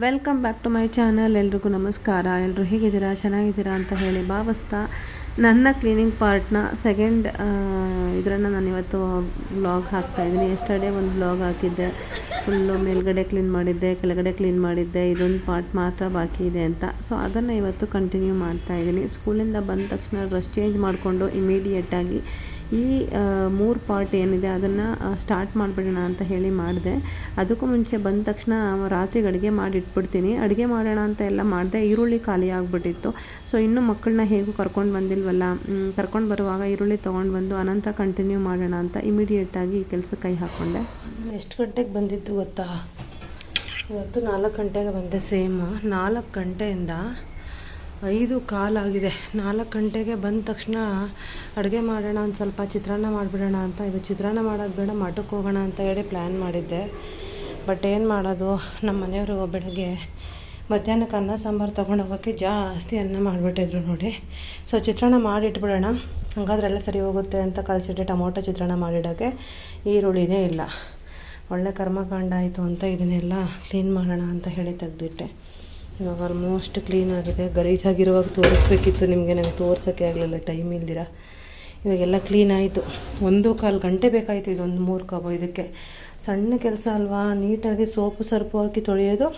Welcome back to my channel. ಎಲ್ರಿಗೂ ನಮಸ್ಕಾರ. ಎಲ್ಲರೂ ಹೇಗಿದ್ದೀರಾ, ಚೆನ್ನಾಗಿದ್ದೀರಾ ಅಂತ ಹೇಳಿ ಭಾವಿಸ್ತಾ ನನ್ನ ಕ್ಲೀನಿಂಗ್ ಪಾರ್ಟ್ನ ಸೆಕೆಂಡ್ ಇದನ್ನು ನಾನು ಇವತ್ತು ವ್ಲಾಗ್ ಹಾಕ್ತಾಯಿದ್ದೀನಿ. ಎಸ್ಟರ್ಡೇ ಒಂದು ವ್ಲಾಗ್ ಹಾಕಿದ್ದೆ, ಫುಲ್ಲು ಮೇಲ್ಗಡೆ ಕ್ಲೀನ್ ಮಾಡಿದ್ದೆ, ಕೆಳಗಡೆ ಕ್ಲೀನ್ ಮಾಡಿದ್ದೆ, ಇದೊಂದು ಪಾರ್ಟ್ ಮಾತ್ರ ಬಾಕಿ ಇದೆ ಅಂತ. ಸೊ ಅದನ್ನು ಇವತ್ತು ಕಂಟಿನ್ಯೂ ಮಾಡ್ತಾಯಿದ್ದೀನಿ. ಸ್ಕೂಲಿಂದ ಬಂದ ತಕ್ಷಣ ಡ್ರೆಸ್ ಚೇಂಜ್ ಮಾಡಿಕೊಂಡು ಇಮಿಡಿಯೇಟಾಗಿ ಈ 3 ಪಾರ್ಟ್ ಏನಿದೆ ಅದನ್ನು ಸ್ಟಾರ್ಟ್ ಮಾಡಿಬಿಡೋಣ ಅಂತ ಹೇಳಿ ಮಾಡಿದೆ. ಅದಕ್ಕೂ ಮುಂಚೆ ಬಂದ ತಕ್ಷಣ ರಾತ್ರಿಗೆ ಅಡುಗೆ ಮಾಡಿ ಇಟ್ಬಿಡ್ತೀನಿ. ಅಡುಗೆ ಮಾಡೋಣ ಅಂತ ಎಲ್ಲ ಮಾಡಿದೆ, ಈರುಳ್ಳಿ ಖಾಲಿ ಆಗಿಬಿಟ್ಟಿತ್ತು. ಸೊ ಇನ್ನೂ ಮಕ್ಕಳನ್ನ ಹೇಗೂ ಕರ್ಕೊಂಡು ಬಂದಿಲ್ವಲ್ಲ, ಕರ್ಕೊಂಡು ಬರುವಾಗ ಈರುಳ್ಳಿ ತೊಗೊಂಡು ಬಂದು ಅನಂತರ ಕಂಟಿನ್ಯೂ ಮಾಡೋಣ ಅಂತ ಇಮಿಡಿಯೇಟಾಗಿ ಈ ಕೆಲಸಕ್ಕೆ ಕೈ ಹಾಕ್ಕೊಂಡೆ. ಎಷ್ಟು ಗಂಟೆಗೆ ಬಂದಿದ್ದು ಗೊತ್ತಾ? ಇವತ್ತು 4 ಗಂಟೆಗೆ ಬಂದೆ. ಸೇಮ್ 4 ಗಂಟೆಯಿಂದ 5:15 ಆಗಿದೆ. 4 ಗಂಟೆಗೆ ಬಂದ ತಕ್ಷಣ ಅಡುಗೆ ಮಾಡೋಣ, ಒಂದು ಸ್ವಲ್ಪ ಚಿತ್ರಾನ್ನ ಮಾಡಿಬಿಡೋಣ ಅಂತ. ಇವತ್ತು ಚಿತ್ರಾನ್ನ ಮಾಡೋದು ಬೇಡ, ಮಠಕ್ಕೆ ಹೋಗೋಣ ಅಂತ ಹೇಳಿ ಪ್ಲ್ಯಾನ್ ಮಾಡಿದ್ದೆ. ಬಟ್ ಏನು ಮಾಡೋದು, ನಮ್ಮ ಮನೆಯವರು ಬೆಳಗ್ಗೆ ಮಧ್ಯಾಹ್ನಕ್ಕೆ ಅನ್ನ ಸಾಂಬಾರು ತೊಗೊಂಡು ಹೋಗೋಕ್ಕೆ ಜಾಸ್ತಿ ಅನ್ನ ಮಾಡಿಬಿಟ್ಟಿದ್ರು ನೋಡಿ. ಸೊ ಚಿತ್ರಾನ್ನ ಮಾಡಿಟ್ಬಿಡೋಣ, ಹಾಗಾದ್ರೆ ಎಲ್ಲ ಸರಿ ಹೋಗುತ್ತೆ ಅಂತ ಕಲಿಸಿಟ್ಟೆ. ಟೊಮೊಟೊ ಚಿತ್ರಾನ್ನ ಮಾಡಿಡೋಕ್ಕೆ ಈರುಳ್ಳಿನೇ ಇಲ್ಲ. ಒಳ್ಳೆ ಕರ್ಮಕಾಂಡ ಆಯಿತು ಅಂತ ಇದನ್ನೆಲ್ಲ ಕ್ಲೀನ್ ಮಾಡೋಣ ಅಂತ ಹೇಳಿ ತೆಗೆದಿಟ್ಟೆ. ಇವಾಗ ಆಲ್ಮೋಸ್ಟ್ ಕ್ಲೀನ್ ಆಗಿದೆ. ಗಲೀಜಾಗಿರುವಾಗ ತೋರಿಸ್ಬೇಕಿತ್ತು ನಿಮಗೆ, ನನಗೆ ತೋರ್ಸೋಕ್ಕೆ ಆಗಲಿಲ್ಲ, ಟೈಮ್ ಇಲ್ದಿರ. ಇವಾಗೆಲ್ಲ ಕ್ಲೀನ್ ಆಯಿತು. 1.25 ಗಂಟೆ ಬೇಕಾಯಿತು ಇದೊಂದು 3 ಕಬ್ಬು. ಇದಕ್ಕೆ ಸಣ್ಣ ಕೆಲಸ ಅಲ್ವಾ, ನೀಟಾಗಿ ಸೋಪು ಸರ್ಪು ಹಾಕಿ ತೊಳೆಯೋದು,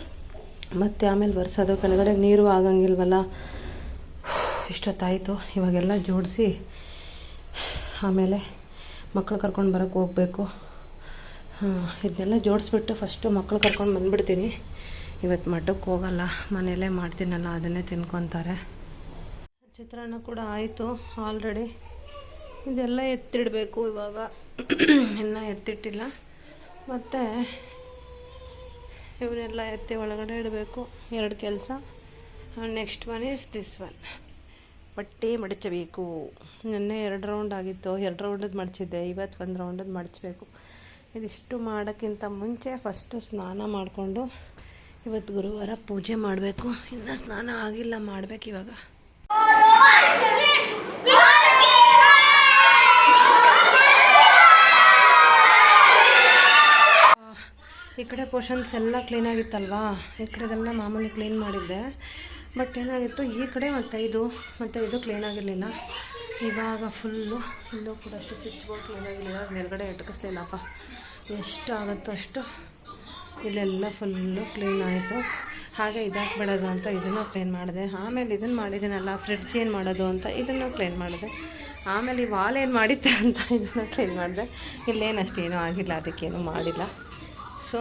ಮತ್ತು ಆಮೇಲೆ ಬರ್ಸೋದು. ಕೆಳಗಡೆ ನೀರು ಆಗಂಗಿಲ್ವಲ್ಲ, ಇಷ್ಟೊತ್ತಾಯಿತು. ಇವಾಗೆಲ್ಲ ಜೋಡಿಸಿ ಆಮೇಲೆ ಮಕ್ಕಳು ಕರ್ಕೊಂಡು ಬರೋಕ್ಕೆ ಹೋಗಬೇಕು. ಇದನ್ನೆಲ್ಲ ಜೋಡಿಸ್ಬಿಟ್ಟು ಫಸ್ಟು ಮಕ್ಕಳು ಕರ್ಕೊಂಡು ಬಂದುಬಿಡ್ತೀನಿ. ಇವತ್ತು ಮಠಕ್ಕೆ ಹೋಗಲ್ಲ, ಮನೆಯಲ್ಲೇ ಮಾಡ್ತೀನಲ್ಲ ಅದನ್ನೇ ತಿನ್ಕೊತಾರೆ. ಚಿತ್ರಾನ್ನ ಕೂಡ ಆಯಿತು ಆಲ್ರೆಡಿ. ಇದೆಲ್ಲ ಎತ್ತಿಡಬೇಕು ಇವಾಗ, ಇನ್ನೂ ಎತ್ತಿಟ್ಟಿಲ್ಲ. ಮತ್ತು ಇವನ್ನೆಲ್ಲ ಎತ್ತಿ ಒಳಗಡೆ ಇಡಬೇಕು. 2 ಕೆಲಸ. Next one is this one, ಬಟ್ಟೆ ಮಡಚಬೇಕು. ನೆನ್ನೆ 2 ರೌಂಡ್ ಆಗಿತ್ತು, 2 ರೌಂಡದ್ದು ಮಡಚಿದ್ದೆ. ಇವತ್ತು 1 ರೌಂಡದ್ದು ಮಡಚಬೇಕು. ಇದಿಷ್ಟು ಮಾಡೋಕ್ಕಿಂತ ಮುಂಚೆ ಫಸ್ಟು ಸ್ನಾನ ಮಾಡಿಕೊಂಡು, ಇವತ್ತು ಗುರುವಾರ ಪೂಜೆ ಮಾಡಬೇಕು. ಇನ್ನೂ ಸ್ನಾನ ಆಗಿಲ್ಲ, ಮಾಡಬೇಕು ಇವಾಗ. ಈ ಕಡೆ ಪೋರ್ಷನ್ಸ್ ಎಲ್ಲ ಕ್ಲೀನಾಗಿತ್ತಲ್ವಾ, ಈ ಕಡೆದೆಲ್ಲ ಮಾಮೂಲಿ ಕ್ಲೀನ್ ಮಾಡಿದ್ದೆ. ಬಟ್ ಏನಾಗಿತ್ತು, ಈ ಕಡೆ ಮತ್ತು ಇದು ಕ್ಲೀನಾಗಿರಲಿಲ್ಲ. ಇವಾಗ ಫುಲ್ಲು ಇಲ್ಲೂ ಕೂಡ ಅಷ್ಟು ಸ್ವಿಚ್ ಬೋರ್ಡ್ ಕ್ಲೀನಾಗಿರಲಿಲ್ಲ, ಮೇಲ್ಗಡೆ ಎಟಕಿಸ್ಲಿಲ್ಲಪ್ಪ. ಎಷ್ಟು ಆಗುತ್ತೋ ಅಷ್ಟು. ಇಲ್ಲೆಲ್ಲ ಫುಲ್ಲು ಕ್ಲೀನ್ ಆಯಿತು. ಹಾಗೆ ಇದಾಕ್ಬಿಡೋದು ಅಂತ ಇದನ್ನು ಕ್ಲೀನ್ ಮಾಡಿದೆ. ಆಮೇಲೆ ಇದನ್ನು ಮಾಡಿದ್ದೀನಲ್ಲ, ಫ್ರಿಡ್ಜ್ ಏನು ಮಾಡೋದು ಅಂತ ಇದನ್ನು ಕ್ಲೀನ್ ಮಾಡಿದೆ. ಆಮೇಲೆ ಈ ವಾಲ್ ಏನು ಮಾಡಿದ್ದೆ ಅಂತ ಇದನ್ನು ಕ್ಲೀನ್ ಮಾಡಿದೆ. ಇಲ್ಲೇನು ಅಷ್ಟೇನೂ ಆಗಿಲ್ಲ, ಅದಕ್ಕೇನು ಮಾಡಿಲ್ಲ. ಸೊ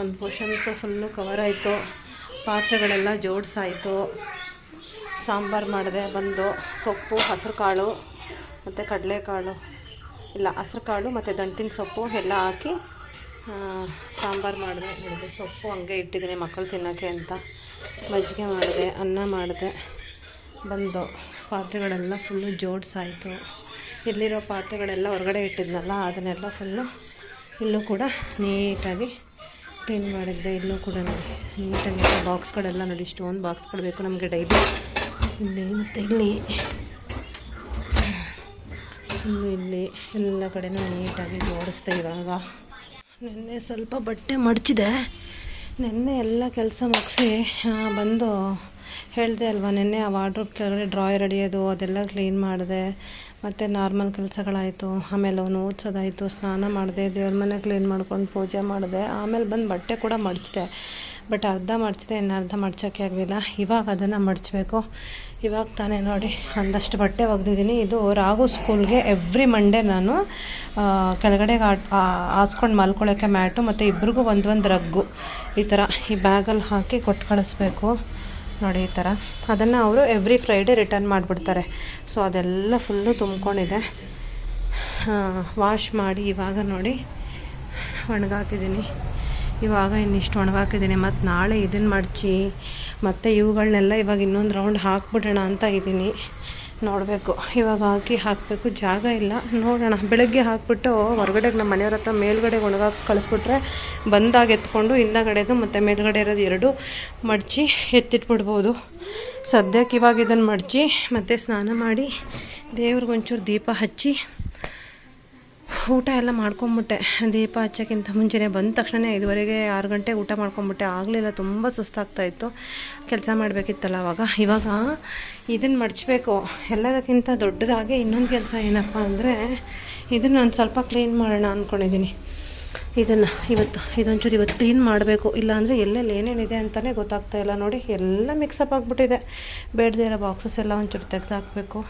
ಒಂದು ಪೋರ್ಷನ್ಸು ಫುಲ್ಲು ಕವರ್ ಆಯಿತು. ಪಾತ್ರೆಗಳೆಲ್ಲ ಜೋಡಿಸಾಯಿತು. ಸಾಂಬಾರು ಮಾಡಿದೆ. ಬಂದು ಸೊಪ್ಪು, ಹಸಿರು ಕಾಳು ಮತ್ತು ಕಡಲೆಕಾಳು, ಇಲ್ಲ ಹಸಿರು ಕಾಳು ಮತ್ತು ದಂಟಿನ ಸೊಪ್ಪು ಎಲ್ಲ ಹಾಕಿ ಸಾಂಬಾರು ಮಾಡಿದೆ. ಸೊಪ್ಪು ಹಂಗೆ ಇಟ್ಟಿದ್ದೀನಿ ಮಕ್ಕಳು ತಿನ್ನೋಕ್ಕೆ ಅಂತ. ಮಜ್ಜಿಗೆ ಮಾಡಿದೆ, ಅನ್ನ ಮಾಡಿದೆ. ಬಂದು ಪಾತ್ರೆಗಳೆಲ್ಲ ಫುಲ್ಲು ಜೋಡಿಸಾಯಿತು. ಇಲ್ಲಿರೋ ಪಾತ್ರೆಗಳೆಲ್ಲ ಹೊರಗಡೆ ಇಟ್ಟಿದ್ನಲ್ಲ, ಅದನ್ನೆಲ್ಲ ಫುಲ್ಲು ಇಲ್ಲೂ ಕೂಡ ನೀಟಾಗಿ ಕ್ಲೀನ್ ಮಾಡಿದ್ದೆ. ಇಲ್ಲೂ ಕೂಡ ನೋಡಿ ನೀಟಾಗಿ ಬಾಕ್ಸ್ಗಳೆಲ್ಲ ನೋಡಿ, ಇಷ್ಟೊಂದು ಬಾಕ್ಸ್ಗಳು ಬೇಕು ನಮಗೆ ಡೈಲಿ. ಇಲ್ಲಿ ಮತ್ತು ಇಲ್ಲಿ ಎಲ್ಲ ಕಡೆನೂ ನೀಟಾಗಿ ಜೋಡಿಸ್ದೆ. ಇವಾಗ ನೆನ್ನೆ ಸ್ವಲ್ಪ ಬಟ್ಟೆ ಮಡಚಿದೆ. ನೆನ್ನೆ ಎಲ್ಲ ಕೆಲಸ ಮುಗಿಸಿ ಬಂದು ಹೇಳಿದೆ ಅಲ್ವಾ, ನೆನ್ನೆ ಆ ವಾರ್ಡ್ರೋಬ್ ಕೆಳಗಡೆ ಡ್ರಾಯರ್ ಹಿಡಿಯೋದು ಅದೆಲ್ಲ ಕ್ಲೀನ್ ಮಾಡಿದೆ. ಮತ್ತು ನಾರ್ಮಲ್ ಕೆಲಸಗಳಾಯಿತು. ಆಮೇಲೆ ಅವನು ಓದಿಸೋದಾಯಿತು, ಸ್ನಾನ ಮಾಡಿದೆ, ದೇವ್ರ ಮನೆ ಕ್ಲೀನ್ ಮಾಡ್ಕೊಂಡು ಪೂಜೆ ಮಾಡಿದೆ. ಆಮೇಲೆ ಬಂದು ಬಟ್ಟೆ ಕೂಡ ಮಡಚಿದೆ. ಬಟ್ ಅರ್ಧ ಮಡಚಿದೆ, ಇನ್ನು ಅರ್ಧ ಮಡ್ಚೋಕ್ಕೆ ಆಗಲಿಲ್ಲ. ಇವಾಗ ಅದನ್ನು ಮಡಚಬೇಕು. ಇವಾಗ ತಾನೇ ನೋಡಿ ಒಂದಷ್ಟು ಬಟ್ಟೆ ಒಗೆದಿದ್ದೀನಿ. ಇದು ರಾಘು ಸ್ಕೂಲ್ಗೆ ಎವ್ರಿ ಮಂಡೇ ನಾನು ಕೆಳಗಡೆಗೆ ಹಾಸ್ಕೊಂಡು ಮಲ್ಕೊಳ್ಳೋಕ್ಕೆ ಮ್ಯಾಟು ಮತ್ತು ಇಬ್ರಿಗೂ ಒಂದು ರಗ್ಗು ಈ ಥರ ಈ ಬ್ಯಾಗಲ್ಲಿ ಹಾಕಿ ಕೊಟ್ಟು ಕಳಿಸ್ಬೇಕು ನೋಡಿ. ಈ ಥರ ಅದನ್ನು ಅವರು ಎವ್ರಿ ಫ್ರೈಡೇ ರಿಟರ್ನ್ ಮಾಡಿಬಿಡ್ತಾರೆ. ಸೊ ಅದೆಲ್ಲ ಫುಲ್ಲು ತುಂಬ್ಕೊಂಡಿದೆ. ವಾಶ್ ಮಾಡಿ ಇವಾಗ ನೋಡಿ ಒಣಗಾಕಿದ್ದೀನಿ. ಇವಾಗ ಇನ್ನಿಷ್ಟು ಒಣಗಾಕಿದ್ದೀನಿ. ಮತ್ತು ನಾಳೆ ಇದನ್ನು ಮಡಚಿ ಮತ್ತು ಇವುಗಳನ್ನೆಲ್ಲ ಇವಾಗ ಇನ್ನೊಂದು ರೌಂಡ್ ಹಾಕ್ಬಿಡೋಣ ಅಂತ ಇದ್ದೀನಿ. ನೋಡಬೇಕು, ಇವಾಗ ಹಾಕಬೇಕು. ಜಾಗ ಇಲ್ಲ, ನೋಡೋಣ. ಬೆಳಗ್ಗೆ ಹಾಕಿಬಿಟ್ಟು ಹೊರಗಡೆಗೆ ನಮ್ಮ ಮನೆಯವ್ರ ಹತ್ರ ಮೇಲ್ಗಡೆ ಒಣಗಾಕಿ ಕಳಿಸ್ಬಿಟ್ರೆ ಬಂದಾಗ ಎತ್ಕೊಂಡು ಹಿಂದಗಡೆದು ಮತ್ತು ಮೇಲ್ಗಡೆ ಇರೋದು 2 ಮಡಚಿ ಎತ್ತಿಟ್ಬಿಡ್ಬೋದು. ಸದ್ಯಕ್ಕೆ ಇವಾಗ ಇದನ್ನು ಮಡಚಿ ಮತ್ತು ಸ್ನಾನ ಮಾಡಿ ದೇವ್ರಿಗೊಂಚೂರು ದೀಪ ಹಚ್ಚಿ ಊಟ ಎಲ್ಲ ಮಾಡ್ಕೊಂಬಿಟ್ಟೆ. ದೀಪ ಹಚ್ಚೋಕ್ಕಿಂತ ಮುಂಚೆನೇ ಬಂದ ತಕ್ಷಣ 5:30 6 ಗಂಟೆಗೆ ಊಟ ಮಾಡ್ಕೊಂಬಿಟ್ಟೆ. ಆಗಲಿಲ್ಲ, ತುಂಬ ಸುಸ್ತಾಗ್ತಾಯಿತ್ತು. ಕೆಲಸ ಮಾಡಬೇಕಿತ್ತಲ್ಲ ಇವಾಗ ಇದನ್ನು ಮಡಚಬೇಕು. ಎಲ್ಲದಕ್ಕಿಂತ ದೊಡ್ಡದಾಗಿ ಇನ್ನೊಂದು ಕೆಲಸ ಏನಪ್ಪ ಅಂದರೆ, ಇದನ್ನು ನಾನು ಸ್ವಲ್ಪ ಕ್ಲೀನ್ ಮಾಡೋಣ ಅಂದ್ಕೊಂಡಿದ್ದೀನಿ. ಇದೊಂಚೂರು ಇವತ್ತು ಕ್ಲೀನ್ ಮಾಡಬೇಕು. ಇಲ್ಲಾಂದರೆ ಎಲ್ಲೆಲ್ಲಿ ಏನೇನಿದೆ ಅಂತಲೇ ಗೊತ್ತಾಗ್ತಾಯಿಲ್ಲ. ನೋಡಿ, ಎಲ್ಲ ಮಿಕ್ಸಪ್ ಆಗಿಬಿಟ್ಟಿದೆ. ಬೇಡದೇ ಇರೋ ಬಾಕ್ಸಸ್ ಎಲ್ಲ ಒಂಚೂರು ತೆಗೆದಾಕಬೇಕು.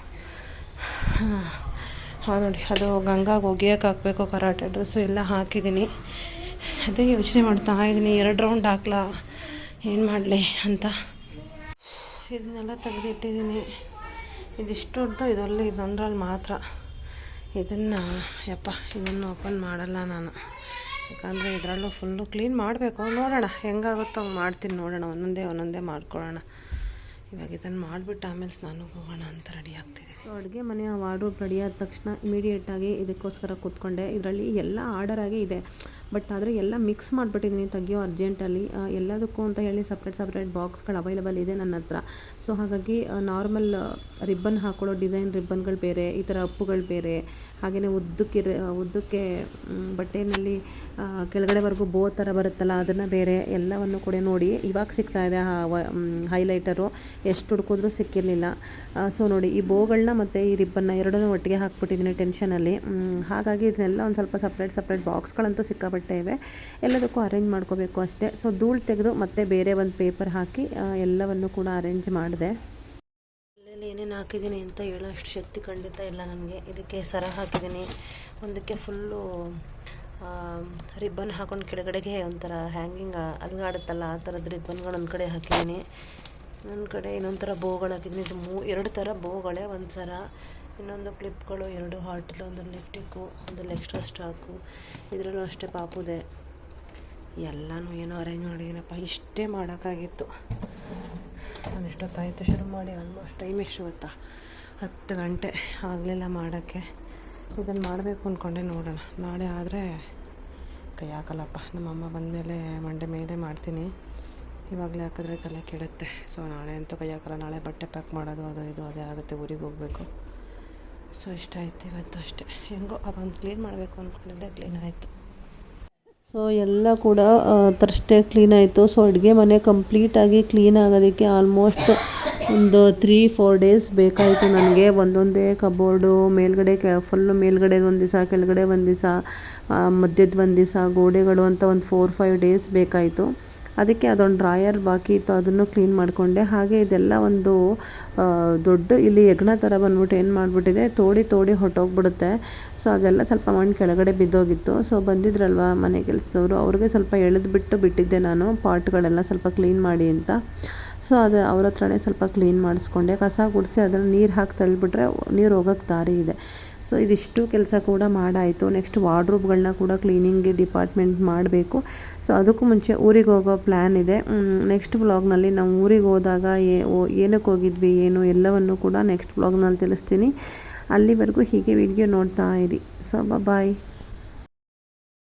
ನೋಡಿ, ಅದು ಗಂಗಾಗೆ ಒಗೆಯೋಕೆ ಹಾಕಬೇಕು. ಕರಾಟೆ ಡ್ರೆಸ್ಸು ಎಲ್ಲ ಹಾಕಿದ್ದೀನಿ. ಅದೇ ಯೋಚನೆ ಮಾಡ್ತಾ ಇದ್ದೀನಿ, 2 ರೌಂಡ್ ಹಾಕ್ಲಾ, ಏನು ಮಾಡಲಿ ಅಂತ. ಇದನ್ನೆಲ್ಲ ತೆಗೆದಿಟ್ಟಿದ್ದೀನಿ. ಇದಿಷ್ಟು ಉಡ್ದು ಇದೊಂದರಲ್ಲಿ ಮಾತ್ರ. ಇದನ್ನು ಓಪನ್ ಮಾಡಲ್ಲ ನಾನು, ಯಾಕಂದರೆ ಇದರಲ್ಲೂ ಫುಲ್ಲು ಕ್ಲೀನ್ ಮಾಡಬೇಕು. ನೋಡೋಣ ಹೆಂಗಾಗುತ್ತೋ ಹಂಗೆ ಮಾಡ್ತೀನಿ. ನೋಡೋಣ, ಒಂದೊಂದೇ ಮಾಡ್ಕೊಳ್ಳೋಣ. ಇವಾಗ ಇದನ್ನು ಮಾಡಿಬಿಟ್ಟು ಆಮೇಲೆ ಸ್ನಾನಕ್ಕೆ ಹೋಗೋಣ ಅಂತ ರೆಡಿ ಆಗ್ತಿದೆ. ಸೊ ಅಡುಗೆ ಮನೆಯ ವಾರ್ಡ್ರೋಬ್ ರೆಡಿ ಆದ ತಕ್ಷಣ ಇಮಿಡಿಯೇಟಾಗಿ ಇದಕ್ಕೋಸ್ಕರ ಕೂತ್ಕೊಂಡೆ. ಇದರಲ್ಲಿ ಎಲ್ಲ ಆರ್ಡರ್ ಆಗಿ ಇದೆ, ಬಟ್ ಆದರೆ ಎಲ್ಲ ಮಿಕ್ಸ್ ಮಾಡಿಬಿಟ್ಟಿದ್ದೀನಿ ತೆಗಿಯೋ ಅರ್ಜೆಂಟಲ್ಲಿ. ಎಲ್ಲದಕ್ಕೂ ಅಂತ ಹೇಳಿ ಸಪ್ರೇಟ್ ಬಾಕ್ಸ್ಗಳು ಅವೈಲೇಬಲ್ ಇದೆ ನನ್ನ ಹತ್ರ. ಸೊ ಹಾಗಾಗಿ ನಾರ್ಮಲ್ ರಿಬ್ಬನ್ ಹಾಕೊಳ್ಳೋ ಡಿಸೈನ್ ರಿಬ್ಬನ್ಗಳು ಬೇರೆ, ಈ ಥರ ಅಪ್ಪುಗಳು ಬೇರೆ, ಹಾಗೆಯೇ ಉದ್ದಕ್ಕೆ ಬಟ್ಟೆಯಲ್ಲಿ ಕೆಳಗಡೆವರೆಗೂ ಬೋ ಥರ ಬರುತ್ತಲ್ಲ ಅದನ್ನು ಬೇರೆ, ಎಲ್ಲವನ್ನು ಕೂಡ ನೋಡಿ ಇವಾಗ ಸಿಗ್ತಾ ಇದೆ. ಹೈಲೈಟರು ಎಷ್ಟು ಹುಡುಕಿದ್ರೂ ಸಿಕ್ಕಿರಲಿಲ್ಲ. ಸೊ ನೋಡಿ, ಈ ಬೋಗಳನ್ನ ಮತ್ತು ಈ ರಿಬ್ಬನ್ನ ಎರಡನ್ನೂ ಒಟ್ಟಿಗೆ ಹಾಕ್ಬಿಟ್ಟಿದ್ದೀನಿ ಟೆನ್ಷನಲ್ಲಿ. ಹಾಗಾಗಿ ಇದನ್ನೆಲ್ಲ ಒಂದು ಸ್ವಲ್ಪ ಸಪ್ರೇಟ್ ಬಾಕ್ಸ್ಗಳಂತೂ ಸಿಕ್ಕಾಪಟ್ಟೆ ಇವೆ. ಎಲ್ಲದಕ್ಕೂ ಅರೇಂಜ್ ಮಾಡ್ಕೋಬೇಕು ಅಷ್ಟೇ. ಸೊ ಧೂಳು ತೆಗೆದು ಮತ್ತೆ ಬೇರೆ ಒಂದು ಪೇಪರ್ ಹಾಕಿ ಎಲ್ಲವನ್ನು ಕೂಡ ಅರೇಂಜ್ ಮಾಡಿದೆ. ಎಲ್ಲೆಲ್ಲಿ ಏನೇನು ಹಾಕಿದ್ದೀನಿ ಅಂತ ಹೇಳೋ ಅಷ್ಟು ಶಕ್ತಿ ಖಂಡಿತ ಇಲ್ಲ ನನಗೆ. ಇದಕ್ಕೆ ಸರ ಹಾಕಿದ್ದೀನಿ, ಒಂದಕ್ಕೆ ಫುಲ್ಲು ರಿಬ್ಬನ್ ಹಾಕೊಂಡು ಕೆಳಗಡೆಗೆ ಒಂಥರ ಹ್ಯಾಂಗಿಂಗ್ ಅಲುಗಾಡುತ್ತಲ್ಲ ಆ ಥರದ ರಿಬ್ಬನ್ಗಳು ಒಂದು ಕಡೆ ಹಾಕಿದ್ದೀನಿ. ಒಂದು ಕಡೆ ಇನ್ನೊಂದು ಥರ ಬೋಗಳು ಹಾಕಿದ್ದೀನಿ. ಇದು 2 ಥರ ಬೋಗಳೇ, ಒಂದು ಸರ, ಇನ್ನೊಂದು ಕ್ಲಿಪ್ಗಳು, 2 ಹಾರ್ಟಲ್ಲಿ, ಒಂದು ಲಿಫ್ಟಿಕ್ಕು, ಒಂದು ಎಕ್ಸ್ಟ್ರಾ ಸ್ಟಾಕು. ಇದರಲ್ಲೂ ಅಷ್ಟೇ ಪಾಪುದೆ. ಎಲ್ಲನೂ ಏನೋ ಅರೇಂಜ್ ಮಾಡಿದ್ದೀನಪ್ಪ. ಇಷ್ಟೇ ಮಾಡೋಕ್ಕಾಗಿತ್ತು. ನಾನು ಎಷ್ಟೊತ್ತಾಯಿತು ಶುರು ಮಾಡಿ. ಆಲ್ಮೋಸ್ಟ್ ಟೈಮ್ ಎಷ್ಟು ಗೊತ್ತಾ, 10 ಗಂಟೆ ಆಗಲಿಲ್ಲ ಮಾಡೋಕ್ಕೆ. ಇದನ್ನು ಮಾಡಬೇಕು ಅಂದ್ಕೊಂಡೆ. ನೋಡೋಣ, ನಾಳೆ ಆದರೆ ಕೈ ಹಾಕಲ್ಲಪ್ಪ. ನಮ್ಮಮ್ಮ ಬಂದಮೇಲೆ ಮಂಡೆ ಮೇಲೆ ಮಾಡ್ತೀನಿ. ಇವಾಗಲೇ ಹಾಕಿದ್ರೆ ತಲೆ ಕೆಡುತ್ತೆ. ಸೊ ನಾಳೆ ಅಂತೂ ಕೈ ಹಾಕಲ್ಲ. ನಾಳೆ ಬಟ್ಟೆ ಪ್ಯಾಕ್ ಮಾಡೋದು ಅದು ಇದು ಅದೇ ಆಗುತ್ತೆ. ಊರಿಗೆ ಹೋಗಬೇಕು. ಸೊ ಇಷ್ಟ ಆಯಿತು ಇವತ್ತು ಅಷ್ಟೇ. ಹೆಂಗೋ ಅದೊಂದು ಕ್ಲೀನ್ ಮಾಡಬೇಕು ಅಂದ್ಕೊಂಡಿದ್ದೆ, ಕ್ಲೀನ್ ಆಯಿತು. ಸೊ ಎಲ್ಲ ಕೂಡ ತರಷ್ಟೇ ಕ್ಲೀನ್ ಆಯಿತು. ಸೊ ಅಡುಗೆ ಮನೆ ಕಂಪ್ಲೀಟಾಗಿ ಕ್ಲೀನ್ ಆಗೋದಕ್ಕೆ ಆಲ್ಮೋಸ್ಟ್ ಒಂದು 3-4 ಡೇಸ್ ಬೇಕಾಯಿತು ನನಗೆ. ಒಂದೊಂದೇ ಕಬೋರ್ಡು ಮೇಲ್ಗಡೆ ಫುಲ್ಲು ಮೇಲ್ಗಡೆ ಒಂದು ದಿವಸ, ಕೆಳಗಡೆ ಒಂದು ದಿವಸ, ಮಧ್ಯದ ಒಂದು ದಿವಸ, ಗೋಡೆಗಳು ಅಂತ ಒಂದು 4-5 ಡೇಸ್ ಬೇಕಾಯಿತು. ಅದಕ್ಕೆ ಅದೊಂದು ಡ್ರಾಯರ್ ಬಾಕಿ ಇತ್ತು, ಅದನ್ನು ಕ್ಲೀನ್ ಮಾಡಿಕೊಂಡೆ. ಹಾಗೆ ಇದೆಲ್ಲ ಒಂದು ದೊಡ್ಡ ಇಲ್ಲಿ ಹೆಗ್ಣ ಥರ ಬಂದ್ಬಿಟ್ಟು ಏನು ಮಾಡಿಬಿಟ್ಟಿದೆ, ತೋಡಿ ಹೊಟ್ಟೋಗ್ಬಿಡುತ್ತೆ. ಸೊ ಅದೆಲ್ಲ ಸ್ವಲ್ಪ ಮಣ್ಣು ಕೆಳಗಡೆ ಬಿದ್ದೋಗಿತ್ತು. ಸೊ ಬಂದಿದ್ರಲ್ವ ಮನೆ ಕೆಲಸದವರು, ಅವ್ರಿಗೆ ಸ್ವಲ್ಪ ಬಿಟ್ಟಿದ್ದೆ ನಾನು ಪಾಟ್ಗಳೆಲ್ಲ ಸ್ವಲ್ಪ ಕ್ಲೀನ್ ಮಾಡಿ ಅಂತ. ಸೊ ಅದು ಅವ್ರ ಹತ್ರನೇ ಸ್ವಲ್ಪ ಕ್ಲೀನ್ ಮಾಡಿಸ್ಕೊಂಡೆ. ಕಸ ಗುಡಿಸಿ ಅದನ್ನು ನೀರು ಹಾಕಿ ತಳ್ಳಿಬಿಟ್ರೆ ನೀರು ಹೋಗೋಕ್ಕೆ ದಾರಿ ಇದೆ. ಸೊ ಇದಿಷ್ಟು ಕೆಲಸ ಕೂಡ ಮಾಡಾಯಿತು. ನೆಕ್ಸ್ಟ್ ವಾರ್ಡ್ರೋಬ್ಗಳನ್ನ ಕೂಡ ಕ್ಲೀನಿಂಗ್ ಡಿಪಾರ್ಟ್ಮೆಂಟ್ ಮಾಡಬೇಕು. ಸೊ ಅದಕ್ಕೂ ಮುಂಚೆ ಊರಿಗೆ ಹೋಗೋ ಪ್ಲ್ಯಾನ್ ಇದೆ. ನೆಕ್ಸ್ಟ್ ವ್ಲಾಗ್ನಲ್ಲಿ ನಾವು ಊರಿಗೆ ಹೋದಾಗ ಏನಕ್ಕೆ ಹೋಗಿದ್ವಿ ಏನು ಎಲ್ಲವನ್ನು ಕೂಡ ನೆಕ್ಸ್ಟ್ ವ್ಲಾಗ್ನಲ್ಲಿ ತಿಳಿಸ್ತೀನಿ. ಅಲ್ಲಿವರೆಗೂ ಹೀಗೆ ವಿಡಿಯೋ ನೋಡ್ತಾ ಇರಿ. ಸೊ ಬಾಯ್.